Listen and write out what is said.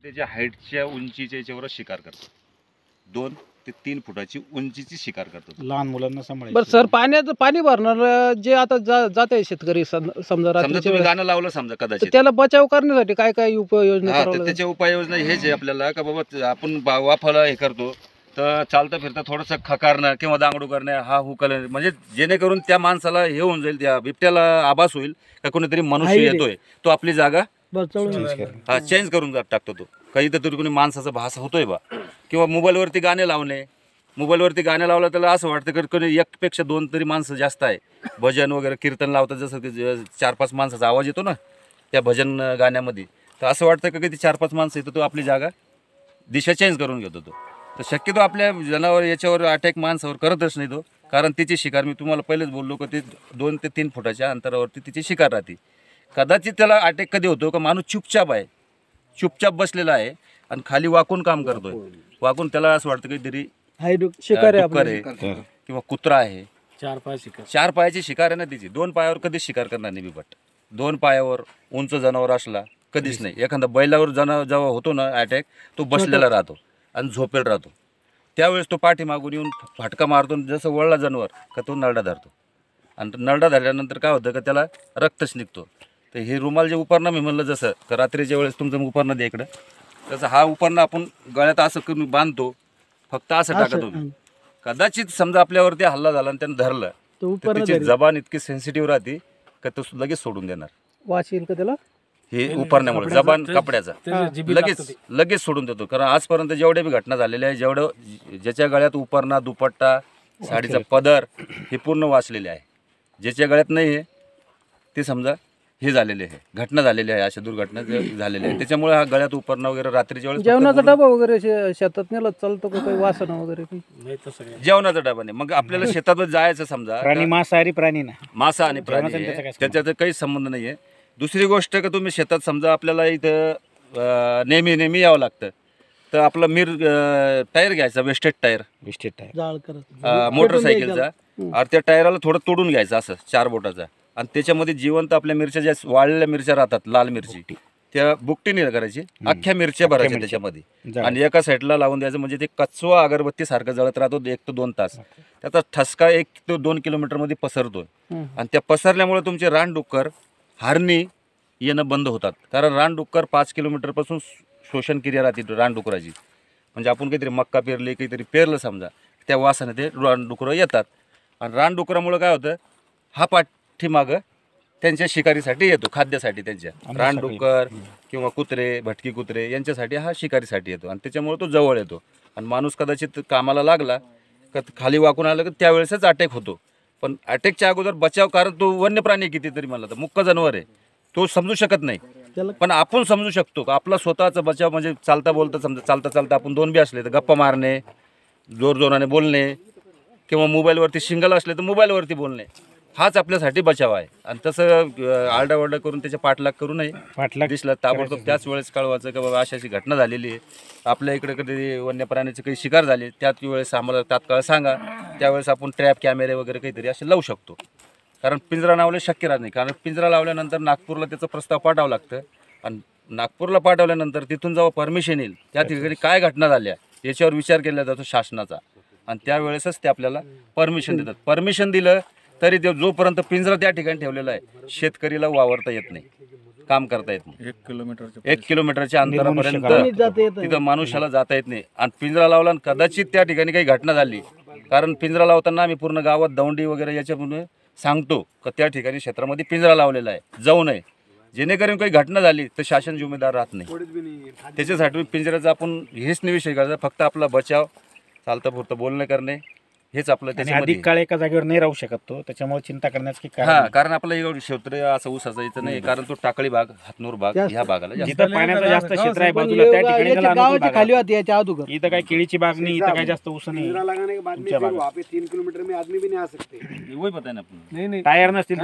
त्याच्या हाईटच्या उंचीच्या याच्यावर शिकार करतात. 2 ते 3 फुटाची उंचीची शिकार करतात. लहान मुलांना सांभाळायचं. बरं सर, पाणी भरणार जे आता जात आहे शेतकरी समजा समजा रात्रीच्या तुम्ही वेळेस, गाणं लावलं समजा तर कदाचित, त्याला बचाव करण्यासाठी काय काय उपाययोजना हा करावं तर लागेल? त्याच्या उपाययोजना हेच आहे आपल्याला का बाबा आपण वाफाला हे करतो तर चालता फिरता थोडंसं खकारणं किंवा दांगडू करणं, हा हुकल, म्हणजे जेणेकरून त्या माणसाला हे होऊन जाईल, त्या बिबट्याला आभास होईल का कोणीतरी मनुष्य येतोय, तो आपली जागा हा चेंज करून टाकतो. तो काही तर कोणी माणसाचा भास होतोय बा, किंवा मोबाईलवरती गाणे लावणे. मोबाईलवरती गाणे लावलं त्याला असं वाटतं की कोणी एकपेक्षा 2 तरी माणसं जास्त आहे. भजन वगैरे कीर्तन लावतात, जसं की 4-5 माणसाचा आवाज येतो ना त्या भजन गाण्यामध्ये, तर असं वाटतं की ते 4-5 माणसं येतो, तो आपली जागा दिशा चेंज करून घेतो. तो तर शक्यतो आपल्या जनावर याच्यावर अटॅक माणसावर करतच नाही तो, कारण तिची शिकार मी तुम्हाला पहिलेच बोललो की ते 2 ते 3 फुटाच्या अंतरावरती तिची शिकार राहते. कदाचित त्याला अटॅक कधी होतो का माणूस चुपचाप बसलेला आहे आणि खाली वाकून काम करतोय, वाकून त्याला असं वाटतं काहीतरी शिकार डुक्कर आहे किंवा कुत्रा आहे. 4 पायाची शिकार आहे ना तिची. 2 पायावर कधीच शिकार करणार नाही बिबट. 2 पायावर उंच जनावर असला कधीच नाही. एखादा बैलावर जेव्हा होतो ना अटॅक, तो बसलेला राहतो आणि झोपेल राहतो. त्यावेळेस तो पाठीमागून येऊन फाटका मारतो, जसं वळला जनावर का तो नरडा धरतो, आणि नरडा धरल्यानंतर काय होतं का त्याला रक्तच निघतो. तर हे रुमाल जे उपरणं मी म्हणलं, जसं का रात्रीच्या वेळेस तुमचं उपरणं द्या इकडं, तसं हा उपरणं आपण गळ्यात असं करून बांधतो, फक्त असं टाका तुम्ही. कदाचित समजा आपल्यावरती हल्ला झाला आणि त्यानं धरलं तर त्याची जबान इतकी सेन्सिटिव्ह राहते का तो लगेच सोडून देणार. वास येईल का त्याला? हे उपरण्यामुळे जबान कपड्याचा लगेच सोडून देतो. कारण आजपर्यंत जेवढ्या बी घटना झालेल्या आहे, ज्याच्या गळ्यात उपरणा, दुपट्टा, साडीचा पदर हे पूर्ण वाचलेले आहे. ज्याच्या गळ्यात नाही आहे ते समजा हे झालेले आहे, घटना झालेली आहे, अशा दुर्घटना झालेल्या आहे. त्याच्यामुळे हा गळ्यात उपरणा वगैरे रात्रीच्या वेळेस जेवणाचा डबा वगैरे शेतात नेला चालतो का? काही वासना वगैरे जेवणाचा डबा नाही. मग आपल्याला शेतातच जायचं समजा, प्राणी मांसाहारी प्राणी ना, मासा आणि प्राणी आहे, त्याच्यात काही संबंध नाही आहे. दुसरी गोष्ट का तुम्ही शेतात समजा आपल्याला इथं नेहमी यावं लागतं, तर आपला टायर घ्यायचा, वेस्टेड टायर मोटरसायकलचा, आणि त्या टायराला थोडं तोडून घ्यायचं असं 4 बोटाचा, आणि त्याच्यामध्ये जिवंत आपल्या मिरच्या ज्या वाळलेल्या मिरच्या राहतात, लाल मिरची, त्या बुकटीने करायची, अख्ख्या मिरच्या भरायच्या त्याच्यामध्ये आणि एका साईडला लावून द्यायचं. म्हणजे ते कचवा अगरबत्ती सारखं जळत राहतो 1 ते 2 तास. त्याचा ठसका 1 ते 2 किलोमीटरमध्ये पसरतो, आणि त्या पसरल्यामुळे तुमचे रानडुक्कर, हरणी येणं बंद होतात. कारण रानडुक्कर 5 किलोमीटरपासून शोषण क्रिया राहते रानडुकराची. म्हणजे आपण काहीतरी मक्का पेरली, काहीतरी पेरलं समजा, त्या वासाने ते रानडुकरं येतात, आणि रानडुकरामुळे काय होतं, हा पाठीमागं त्यांच्या शिकारीसाठी येतो, खाद्यासाठी. त्यांच्या रानडुक्कर किंवा कुत्रे, भटकी कुत्रे यांच्यासाठी हा शिकारीसाठी येतो, आणि त्याच्यामुळे तो जवळ येतो. आणि माणूस कदाचित कामाला लागला का खाली वाकून आलं की त्यावेळेसच अटॅक होतो. पण अटॅकच्या अगोदर बचाव, कारण तो वन्य प्राणी कितीतरी म्हणला तर मुक्क जनावर आहे, तो समजू शकत नाही. पण आपण समजू शकतो का आपला स्वतःचा बचाव. म्हणजे चालता चालता आपण 2 बी असले तर गप्पा मारणे, जोराने बोलणे, किंवा मोबाईलवरती शिंगल असले तर मोबाईलवरती बोलणे, हाच आपल्यासाठी बचाव आहे. आणि तसं आरडाओरडा करून त्याच्या पाठलाग करू नये. दिसलं ताबडतोब त्याच वेळेस कळवायचं की बाबा अशी घटना झालेली आहे, आपल्या इकडे कधी वन्य प्राण्याची काही शिकार झाली, त्याच वेळेस आम्हाला तात्काळ सांगा. त्यावेळेस आपण ट्रॅप कॅमेरे वगैरे काहीतरी असे लावू शकतो. कारण पिंजरा लावले शक्य राहत नाही, कारण पिंजरा लावल्यानंतर नागपूरला त्याचा प्रस्ताव पाठवावा लागतं, आणि नागपूरला पाठवल्यानंतर तिथून जेव्हा परमिशन येईल, त्या ठिकाणी काय घटना झाल्या याच्यावर विचार केला जातो शासनाचा, आणि त्यावेळेसच ते आपल्याला परमिशन देतात. परमिशन दिलं तरी ते जोपर्यंत पिंजरा त्या ठिकाणी ठेवलेला आहे, शेतकरीला वावरता येत नाही, काम करता येत नाही. 1 किलोमीटरच्या अंतरापर्यंत तिथं मनुष्याला जाता येत नाही. आणि पिंजरा लावला आणि कदाचित त्या ठिकाणी काही घटना झाली, कारण पिंजरा लावताना आम्ही पूर्ण गावात दौंडी वगैरे याच्यामुळे सांगतो का त्या ठिकाणी क्षेत्रामध्ये पिंजरा लावलेला आहे, जाऊ नये. जेणेकरून काही घटना झाली तर शासन जिम्मेदार राहत नाही. त्याच्यासाठी पिंजऱ्याचा आपण हेच नाही विषय करायचा, फक्त आपला बचाव, चालतं पुरतं बोलणं करणे, हेच आपलं. त्याच्यामध्ये अधिक काळ एका जागेवर नाही राहू शकत तो, त्याच्यामुळे चिंता करण्याचं कारण कारण आपलं एवढं क्षेत्र असं ऊसाचं इथं नाही, कारण तो टाकळी भाग, हातनूर भाग ह्या भागाला जिथं पाण्याचं जास्त क्षेत्र आहे बाजूला, त्या ठिकाणी खाली होती याच्या अगोदर. इथं काही केळीची बाग नाही, इथं काही जास्त ऊस नाही. 3 किलोमीटर में आदमी भी नहीं आ सकते. वही पता है ना आपण. टायर नसतील